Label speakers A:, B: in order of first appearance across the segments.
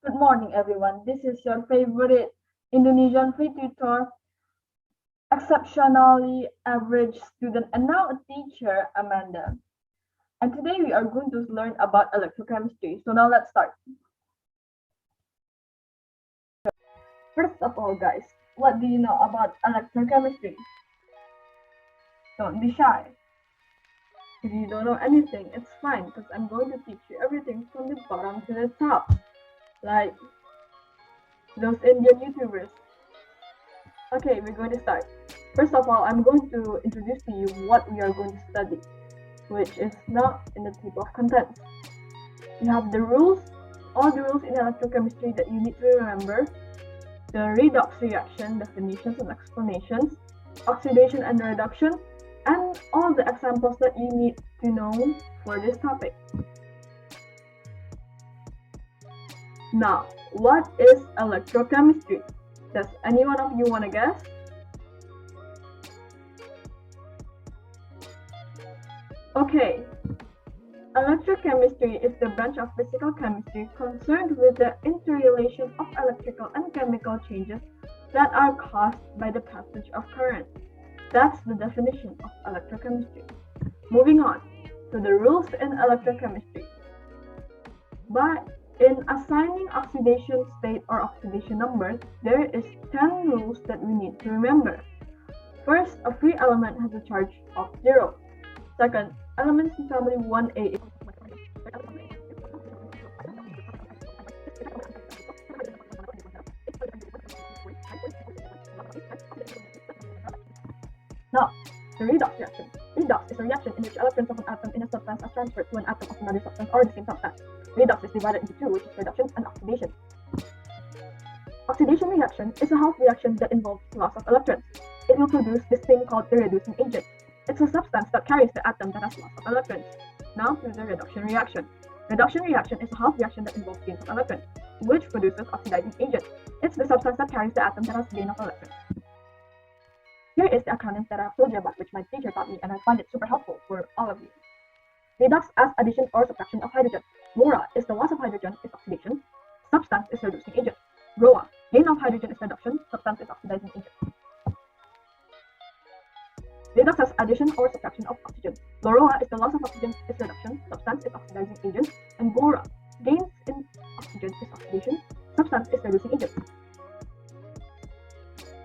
A: Good morning, everyone. This is your favorite Indonesian free tutor, exceptionally average student, and now a teacher, Amanda. And today we are going to learn about electrochemistry. So now let's start. First of all, guys, what do you know about electrochemistry? Don't be shy. If you don't know anything, it's fine because I'm going to teach you everything from the bottom to the top, like those Indian YouTubers. Okay, we're going to start. First of all, I'm going to introduce to you what we are going to study, which is not in the table of contents. You have the rules, all the rules in electrochemistry that you need to remember, the redox reaction definitions and explanations, oxidation and reduction, and all the examples that you need to know for this topic. Now, what is electrochemistry? Does any one of you want to guess? Okay, electrochemistry is the branch of physical chemistry concerned with the interrelation of electrical and chemical changes that are caused by the passage of current. That's the definition of electrochemistry. Moving on to the rules in electrochemistry. In assigning oxidation state or oxidation numbers, there is 10 rules that we need to remember. First, a free element has a charge of 0. Second, elements in family 1A Now, the redox reaction. Redox is a reaction in which electrons of an atom in a substance are transferred to an atom of another substance or the same substance. Redox is divided into two, which is reduction and oxidation. Oxidation reaction is a half reaction that involves loss of electrons. It will produce this thing called the reducing agent. It's a substance that carries the atom that has loss of electrons. Now to the reduction reaction. Reduction reaction is a half reaction that involves gain of electrons, which produces oxidizing agent. It's the substance that carries the atom that has gain of electrons. Here is the acronyms that I've told you about, which my teacher taught me, and I find it super helpful for all of you. Redox as addition or subtraction of hydrogen. ROA is the loss of hydrogen is oxidation. Substance is reducing agent. ROA, gain of hydrogen is reduction. Substance is oxidizing agent. Redox as addition or subtraction of oxygen. LOROA is the loss of oxygen is reduction. Substance is oxidizing agent. And GORA, gains in oxygen is oxidation. Substance is reducing agent.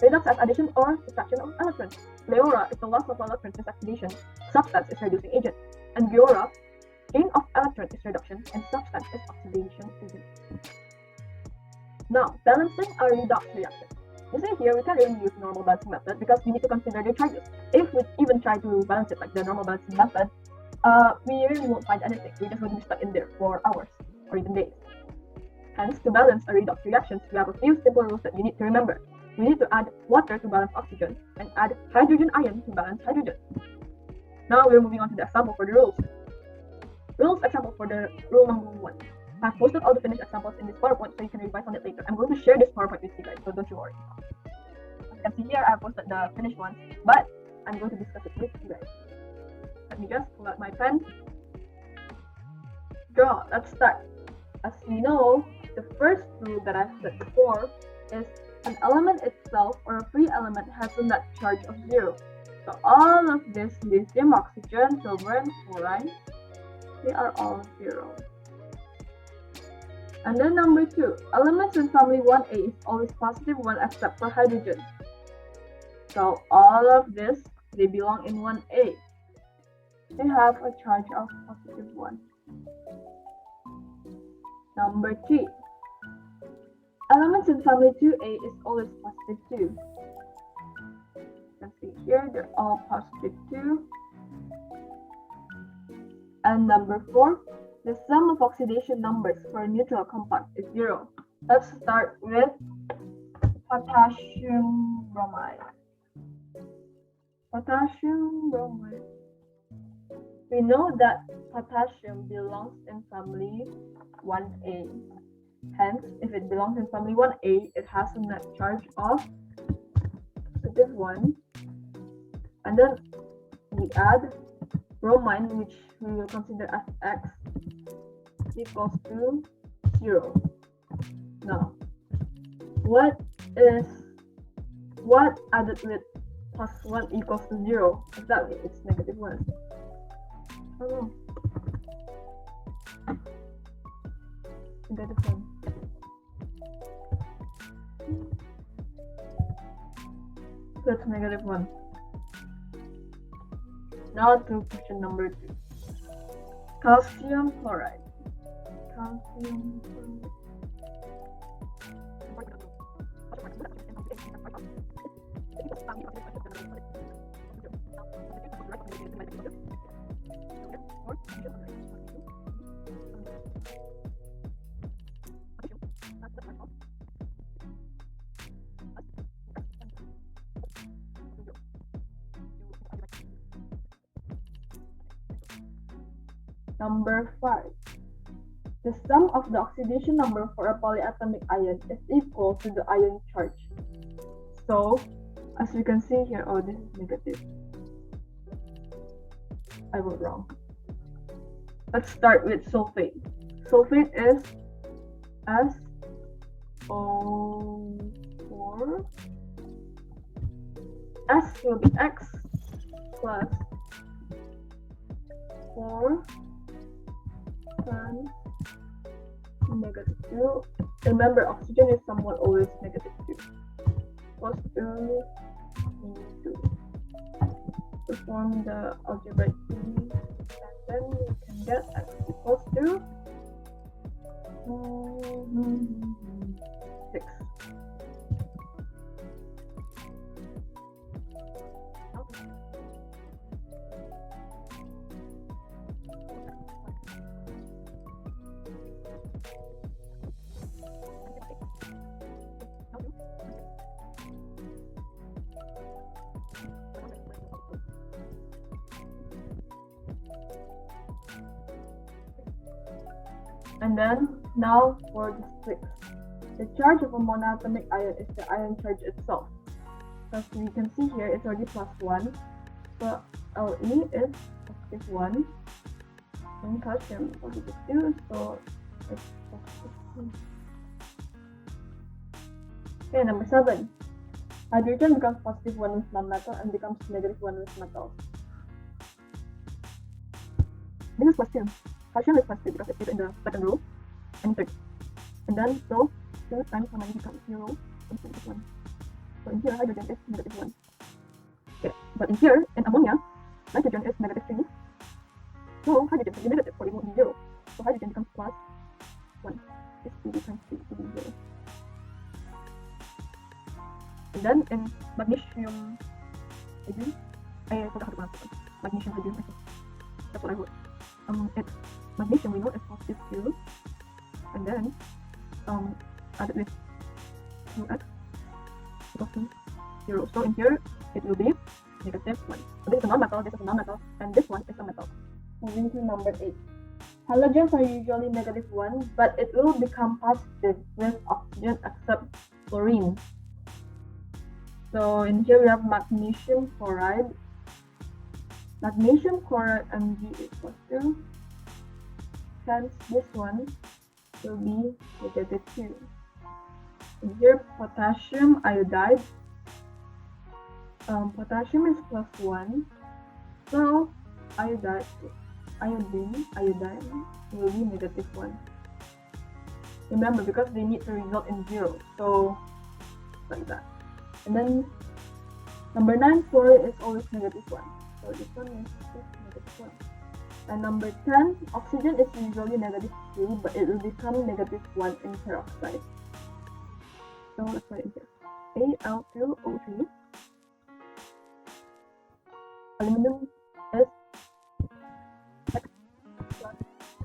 A: Redox as addition or subtraction of electrons. LEORA is the loss of electrons is oxidation. Substance is reducing agent. And GEORA, gain of electron is reduction and substance is oxidation agent. Now, balancing a redox reaction. You see here, we can't really use normal balancing method because we need to consider the charges. If we even try to balance it like the normal balancing method, we really won't find anything. We're just going to be stuck in there for hours or even days. Hence, to balance a redox reaction, we have a few simple rules that you need to remember. We need to add water to balance oxygen and add hydrogen ion to balance hydrogen. Now we're moving on to the example for the rules. Rules example for the rule number 1. I've posted all the finished examples in this PowerPoint so you can revise on it later. I'm going to share this PowerPoint with you guys, so don't you worry. As you can see here, I have posted the finished one, but I'm going to discuss it with you guys. Let me just pull out my pen. Draw. Let's start. As we know, the first rule that I've said before is an element itself or a free element has a net charge of 0. So all of this lithium, oxygen, silver, and fluorine, they are all 0. And then number 2, elements in family 1A is always positive 1 except for hydrogen. So all of this, they belong in 1A. They have a charge of positive 1. Number 3, elements in family 2A is always positive 2. You can see here, they're all positive 2. And number 4, the sum of oxidation numbers for a neutral compound is 0. Let's start with potassium bromide. Potassium bromide. We know that potassium belongs in family 1A. Hence, if it belongs in family 1A, it has a net charge of positive 1. And then we add bromine, which we will consider as X, equals to 0. what added with plus 1 equals to 0? Exactly, it's negative 1. Oh no. Negative 1. So it's negative 1. Now to question number 2. Calcium chloride. Calcium chloride. Number 5. The sum of the oxidation number for a polyatomic ion is equal to the ion charge. So, as you can see here, oh, this is negative. I wrote wrong. Let's start with sulfate. Sulfate is SO4. S will be X plus 4 times negative 2. Remember, oxygen is somewhat always negative 2. Plus 2 into perform the algebraic and then we can get X equals to 6. And then, now for the 6. The charge of a monatomic ion is the ion charge itself. As we can see here, it's already plus 1. So Le is positive 1. And calcium is positive 2. So it's positive 2. Okay, number 7. Hydrogen becomes positive 1 with non-metal and becomes negative 1 with metals. This is question. Calcium is positive because it's in the second row and third. And then so 2 times 1 becomes 0 and negative 1. So in here hydrogen is negative 1. Okay, but in here in ammonia, nitrogen is negative 3. So hydrogen will be negative for it won't be 0. So hydrogen becomes plus 1. This 2 times 3 will be 0. And then in magnesium hydrogen, I forgot how to pronounce it. Magnesium hydrogen, that's what I wrote. It's magnesium we know is positive 2, and then added with 2x equals to 0. So in here it will be negative 1. So this is a non-metal, this is a non-metal, and this one is a metal. Moving to number 8. Halogens are usually negative 1, but it will become positive with oxygen except chlorine. So in here we have magnesium chloride. Magnesium chloride Mg equals to, hence this one will be negative 2. In here, potassium iodide. Potassium is plus 1, so iodine will be negative 1. Remember, because they need to result in 0, so like that. And then number 9, fluoride is always negative 1. So this one is negative 1. And number 10, oxygen is usually negative 2, but it will become negative 1 in peroxide. So let's write it here. Al2O3. Aluminum is X plus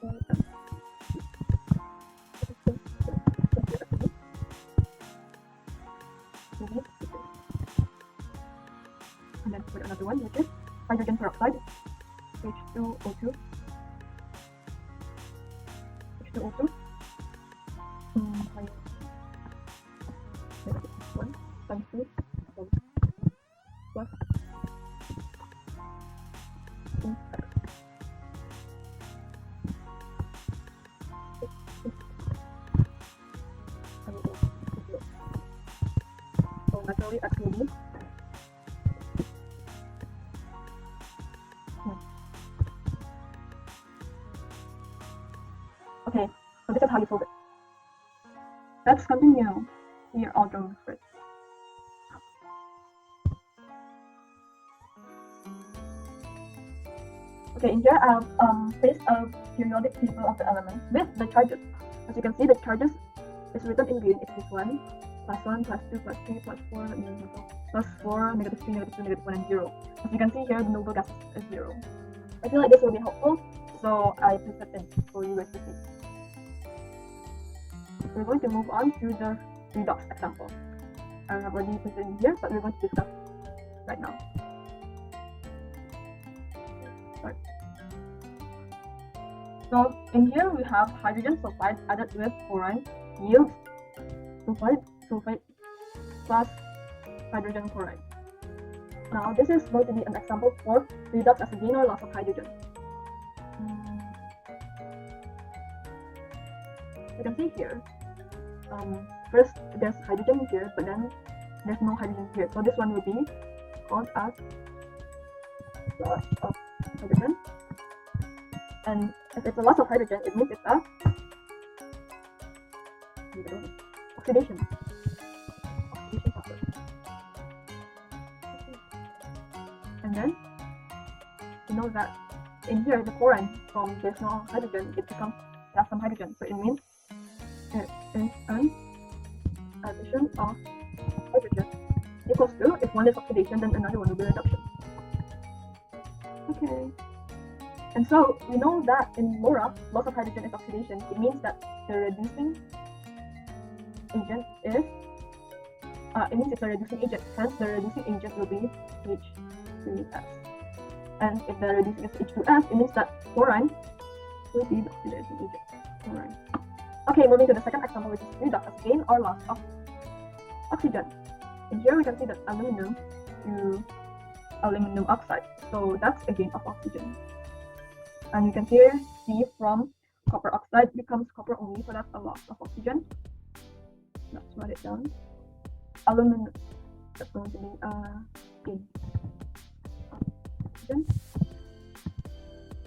A: 2F. And then put another one, which is hydrogen peroxide, H2O2. H2O2. Negative 1 times 2 plus 2x. naturally at 2D. Okay, so this is how you solve it. Let's continue. Here, I'll draw first. Okay, in here I have placed a periodic table of the elements with the charges. As you can see, the charges is written in green. It's this one, +1, +2, +3, +4, +4, -3, -2, -1, and 0. As you can see here, the noble gas is 0. I feel like this will be helpful, so I put that in for you guys to see. We're going to move on to the redox example. I have already put it in here, but we're going to discuss right now. Sorry. So in here we have hydrogen sulfide added with chlorine yields sulfide plus hydrogen chloride. Now this is going to be an example for redox as a gain or loss of hydrogen. You can see here, first there's hydrogen here, but then there's no hydrogen here. So this one will be called as loss of hydrogen. And if it's a loss of hydrogen, it means it's a oxidation process. And then you know that in here the chlorine, from there's no hydrogen, it becomes some hydrogen. So it means it is an addition of hydrogen equals to, if one is oxidation, then another one will be reduction. Okay. And so we know that in LoRa, loss of hydrogen is oxidation. It means that the reducing agent is, it means it's a reducing agent. Hence, the reducing agent will be H2S. And if the reducing is H2S, it means that chlorine will be the oxidizing agent. Chlorine. Okay, moving to the second example, which is redox as gain or loss of oxygen. And here we can see that aluminum to aluminum oxide. So that's a gain of oxygen. And you can here see from copper oxide becomes copper only, so that's a loss of oxygen. Let's write it down. Aluminum, that's going to be gain of oxygen.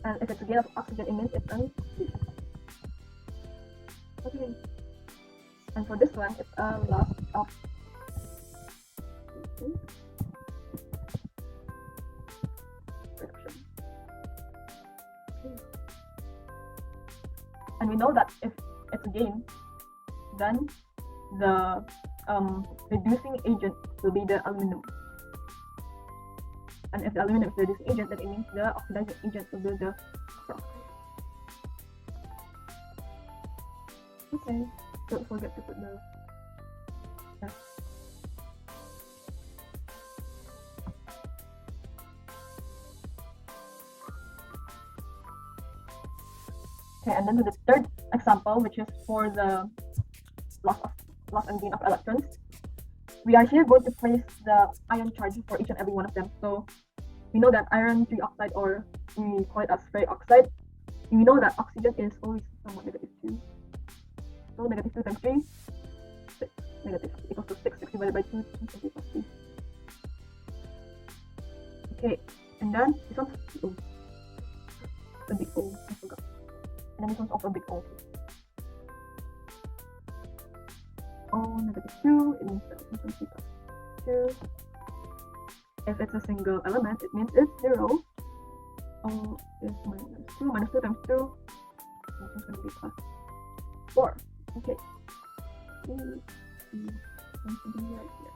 A: And if it's a gain of oxygen, it means it's an oxidation. Okay. And for this one, it's a loss of reduction. And we know that if it's a gain, then the reducing agent will be the aluminum. And if the aluminum is the reducing agent, then it means the oxidizing agent will be the copper oxide. Okay, don't forget to put the F. Okay, and then to the third example, which is for the loss and gain of electrons. We are here going to place the ion charge for each and every one of them. So we know that iron trioxide, or we call it as ferric oxide. We know that oxygen is always somewhat -2. So -2 times 3, 6. Negative equals to 6. 6 divided by 2 equals 3. Okay, and then this one's O. The big O, I forgot. And then this one's also a big O. O -2, it means that this one's equal to 2. If it's a single element, it means it's 0. O is -2. -2 times 2. This one's going to be +4. Okay. Something right here.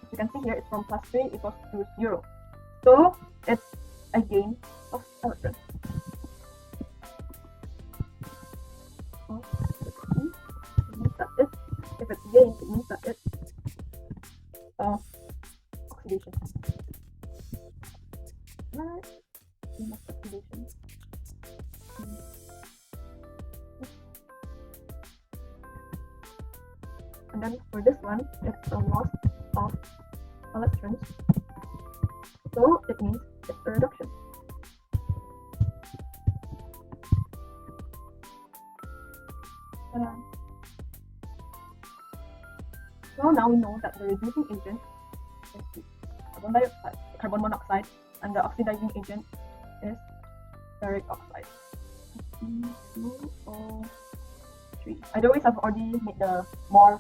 A: As you can see here, it's from +3 equals to 0. So it's a gain of electrons. So it means that if it's gain, it means that it's oxidation. Right? Gain of oxidation. And then for this one, it's a loss of electrons. So it means it's a reduction. So now we know that the reducing agent is carbon monoxide, and the oxidizing agent is ferric oxide. C2O3. Otherwise, I've already made the more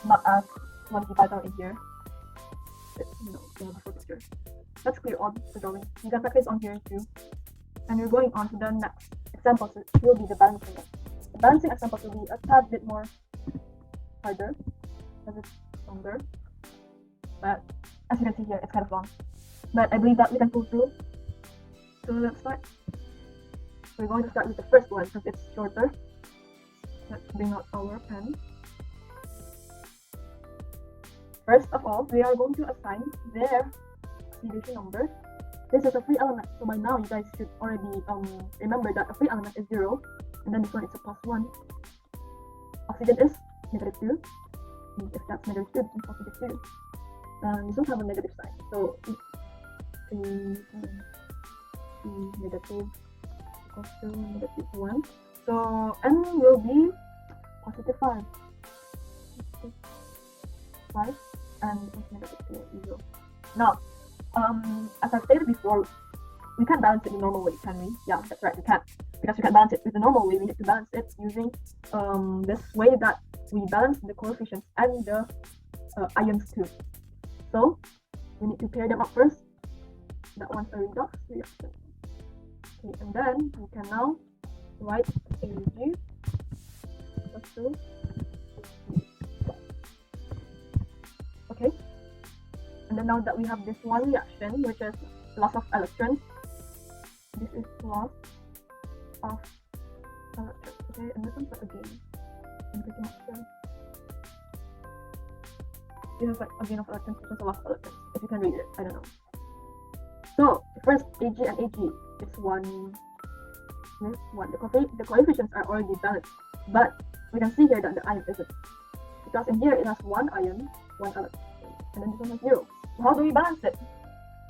A: not as one title in here. The picture. Let's clear all the drawing. You can practice on here too. And we're going on to the next example. So it will be the balancing. The balancing example will be a tad bit more harder because it's longer. But as you can see here, it's kind of long. But I believe that we can pull through. So let's start. We're going to start with the first one because it's shorter. Let's bring out our pen. First of all, we are going to assign their oxidation number. This is a free element, so by now you guys should already remember that a free element is 0, and then this one is a +1. Oxygen is -2. If that's -2, this is +2. You don't have a negative sign, so if negative equals to -1, so n will be +5. 5 and -0. Now, as I stated before, we can't balance it the normal way, can we? Yeah, that's right, we can't. Because we can't balance it with the normal way, we need to balance it using this way that we balance the coefficients and the ions too. So, we need to pair them up first. That one's a redox reaction. Okay, and then we can now write Ag plus 2. Okay, and then now that we have this one reaction, which is loss of electrons, this is loss of electrons. Okay, and this one's like a gain. I'm pretty much sure. This is like a gain of electrons, which is a loss of electrons. If you can read it, I don't know. So first, Ag and Ag, it's one. This one. The coefficients are already balanced, but we can see here that the ion isn't, because in here it has one ion, one electron, and then this one has 0. So how do we balance it?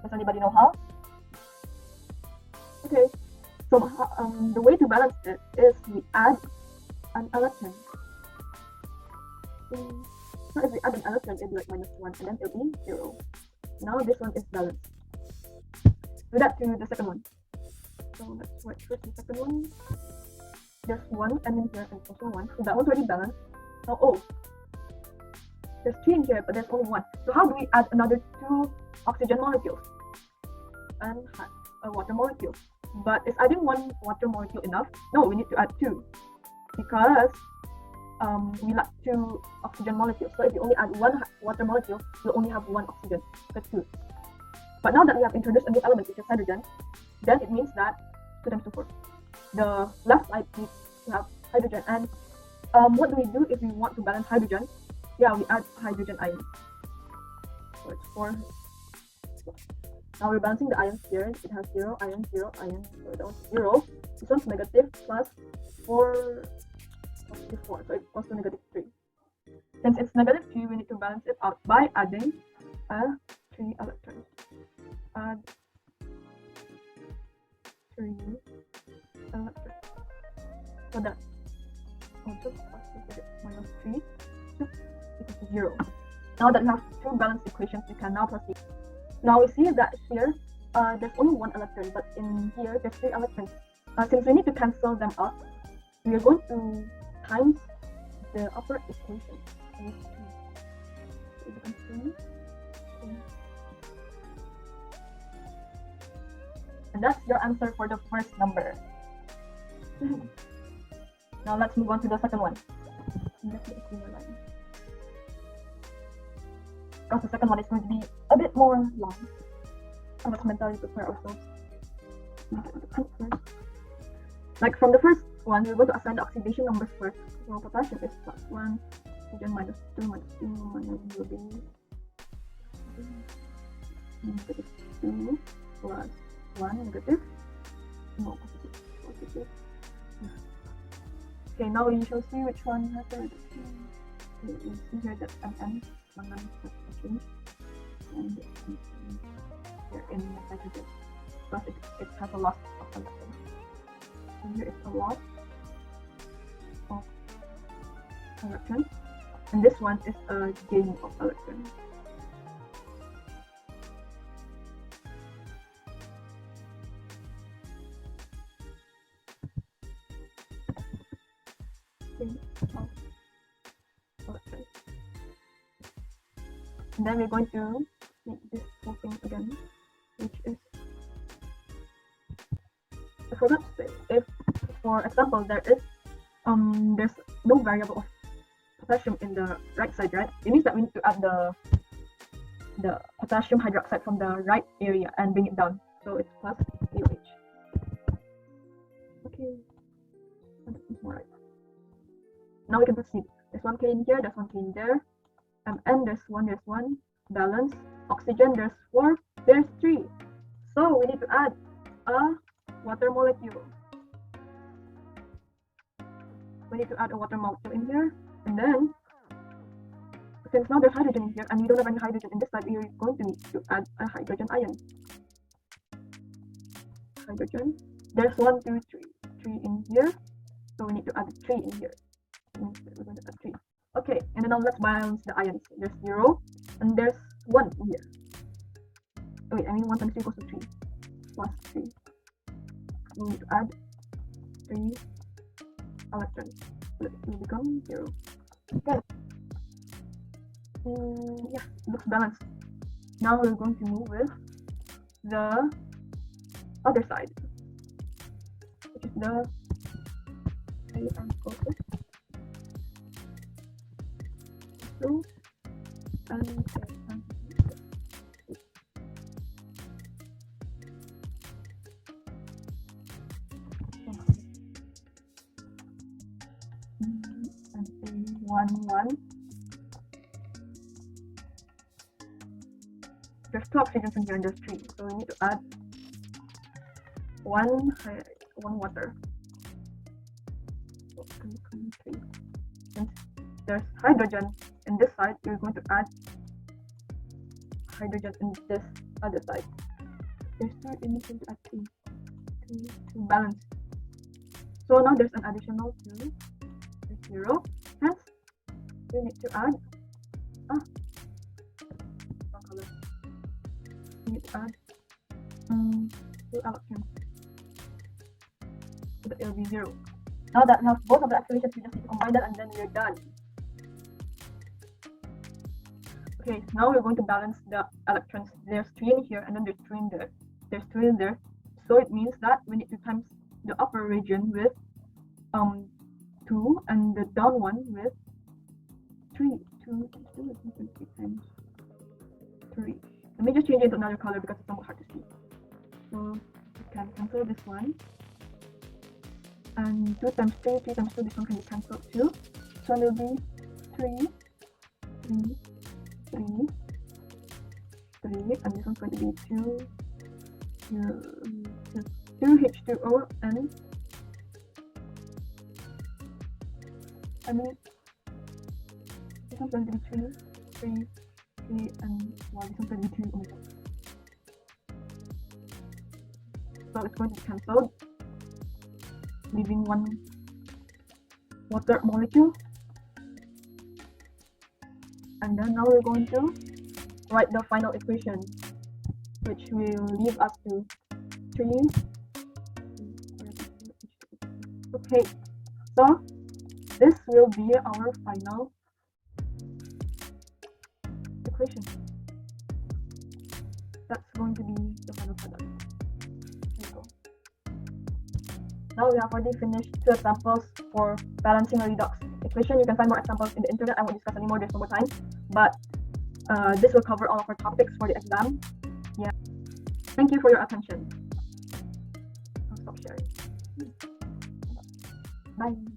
A: Does anybody know how? Okay, so the way to balance it is we add an electron. So if we add an electron, it'll be like -1, and then it'll be 0. Now this one is balanced. Do that to the second one. So let's write first the second one. There's 1 and in here and also 1. So that one's already balanced. Now there's 3 in here, but there's only 1. So how do we add another 2 oxygen molecules and a water molecule? But is adding 1 water molecule enough? No, we need to add 2 because we lack 2 oxygen molecules. So if you only add 1 water molecule, you'll only have 1 oxygen. That's 2. But now that we have introduced a new element, which is hydrogen, then it means that 2 times 2, 4. The left side needs to have hydrogen. And what do we do if we want to balance hydrogen? Yeah, we add hydrogen ions. So it's 4. Now we're balancing the ions here. It has 0, ion, 0, ion. So that one's 0. This one's negative plus 4 plus 4. So it equals to -3. Since it's -3, we need to balance it out by adding 3 electrons. Add 3 electrons. So that's -3 equals to 0. Now that we have 2 balanced equations, we can now proceed. Now we see that here there's only 1 electron, but in here there's 3 electrons. Since we need to cancel them out, we are going to times the upper equation with 2. So you can see. And that's your answer for the first number. Now let's move on to the second one. Because the second one is going to be a bit more long. So let's mentally prepare ourselves. Like from the first one, we're going to assign the oxidation numbers first. So potassium is +1, oxygen -2, -2, will be -2 plus 1 negative. No, positive. Okay, now we shall see which one has the reduction. Okay, we see here that MN has changed, and here in nitrogen because it has a loss of electron. And here is a loss of electrons. and this one is a gain of electrons. And then we're going to make this whole thing again, which is, I forgot to say, if for example there's no variable of potassium in the right side, right? It means that we need to add the potassium hydroxide from the right area and bring it down. So it's plus AOH. Okay, right. Now we can proceed. There's 1K in here, there's 1K in there, and there's one, balance. Oxygen, there's 4, there's 3. So we need to add a water molecule. We need to add a water molecule in here, and then since now there's hydrogen in here and we don't have any hydrogen in this side, we are going to need to add a hydrogen ion. Hydrogen, there's 1, 2, 3 in here, so we need to add 3 in here. We're going to add 3. Okay, and then now let's balance the ions. There's 0 and there's 1 in here. Oh, wait, I mean 1 times 3 equals to 3 plus 3. We need to add 3 electrons. So it will become 0. Okay. Yeah, it looks balanced. Now we're going to move with the other side, which is the closest. So, and one. There's 2 oxygens in here and there's 3, so we need to add one water. Since there's hydrogen in this side, we're going to add hydrogen in this other side. There's 2, we need to add 3 to balance. So now there's an additional 2, there's 0, hence we need to add we need to add 2 electrons, so that it will be 0. Now that we have both of the activations, we just need to combine them and then we're done. Okay, now we're going to balance the electrons. There's 3 in here and then there's 3 in there. There's 3 in there, so it means that we need to times the upper region with 2 and the down one with 3. 2 times 3. Let me just change it to another color because it's somewhat hard to see. So we can cancel this one. And 2 times 3, 3 times 2, this one can be cancelled too. So it will be 3, 3, 3, 3, and this one's going to be 2 H2O and this one's going to be 3, and this one's going to be 2. Oh my god. So it's going to be cancelled, leaving 1 water molecule. And then now we're going to write the final equation, which will leave us to 3. Okay, so this will be our final equation. That's going to be the final product. There you go. Now we have already finished 2 examples for balancing a redox equation. You can find more examples in the internet. I won't discuss anymore, there's no more time. But this will cover all of our topics for the exam. Yeah. Thank you for your attention. I'll stop sharing. Bye.